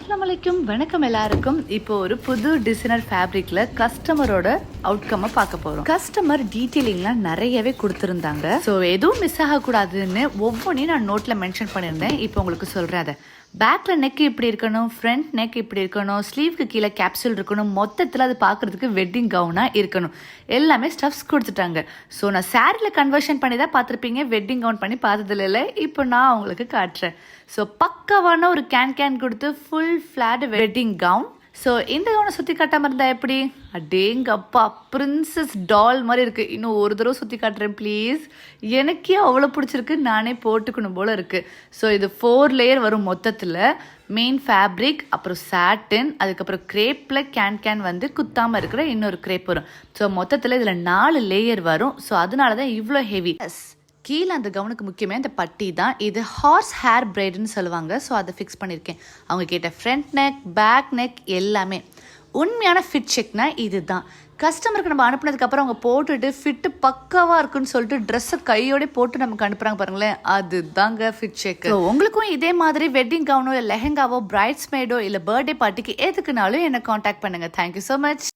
அஸ்ஸலாமு அலைக்கும், வணக்கம் எல்லாருக்கும். இப்போ ஒரு புது டிசைனர் ஃபேப்ரிக்ல கஸ்டமரோட அவுட்கம்மை பார்க்க போறோம். கஸ்டமர் டீட்டெயிலிங்லாம் நிறையவே கொடுத்துருந்தாங்க. ஸோ எதுவும் மிஸ் ஆகக்கூடாதுன்னு ஒவ்வொன்றையும் நான் நோட்ல மென்ஷன் பண்ணியிருந்தேன். இப்போ உங்களுக்கு சொல்றேன். அதை பேக்ல நெக் இப்படி இருக்கணும், ஃப்ரண்ட் நெக் இப்படி இருக்கணும், ஸ்லீவ்க்கு கீழே கேப்சூல் இருக்கணும், மொத்தத்தில் அது பார்க்கறதுக்கு வெட்டிங் கவுனா இருக்கணும். எல்லாமே ஸ்டஃப்ஸ் கொடுத்துட்டாங்க. ஸோ நான் சாரியில் கன்வர்ஷன் பண்ணி தான் பார்த்துருப்பீங்க, வெட்டிங் கவுன் பண்ணி பார்த்ததில்ல. இல்லை, இப்போ நான் உங்களுக்கு காட்டுறேன். ஸோ பக்காவான ஒரு கேன் கொடுத்து full flat wedding gown. So இந்த கவுனை சுற்றி காட்டாமல் இருந்தால் எப்படி? அடேங்கப்பா, பிரின்சஸ் டால் மாதிரி இருக்குது. இன்னும் ஒரு தடவை சுற்றி காட்டுறேன் ப்ளீஸ். எனக்கே அவ்வளோ பிடிச்சிருக்கு, நானே போட்டுக்கணும் போல் இருக்குது. ஸோ இது 4 லேயர் வரும் மொத்தத்தில். மெயின் ஃபேப்ரிக், அப்புறம் சாட்டின், அதுக்கப்புறம் கிரேப்பில் கேன் வந்து குத்தாமல் இருக்கிற இன்னொரு கிரேப் வரும். ஸோ மொத்தத்தில் இதில் 4 லேயர் வரும். ஸோ அதனால தான் இவ்வளோ ஹெவி. கீழே அந்த கவுனுக்கு முக்கியமே அந்த பட்டி தான். இது ஹார்ஸ் ஹேர் பிரைடுன்னு சொல்லுவாங்க. ஸோ அதை ஃபிக்ஸ் பண்ணியிருக்கேன். அவங்க கேட்ட ஃப்ரண்ட் நெக், பேக் நெக் எல்லாமே உண்மையான ஃபிட் செக்னா இது தான். கஸ்டமருக்கு நம்ம அனுப்புனதுக்கப்புறம் அவங்க போட்டுட்டு ஃபிட்டு பக்காவாக இருக்குன்னு சொல்லிட்டு ட்ரெஸ்ஸை கையோட போட்டு நமக்கு அனுப்புகிறாங்க பாருங்களேன், அது தாங்க ஃபிட் செக். ஸோ உங்களுக்கும் இதே மாதிரி வெட்டிங் கவுனோ இல்லை லெஹெங்காவோ, பிரைட்ஸ்மெய்டோ இல்லை பர்த்டே பார்ட்டிக்கு எதுக்குனாலும் என்னை காண்டாக்ட் பண்ணுங்கள். Thank you so much.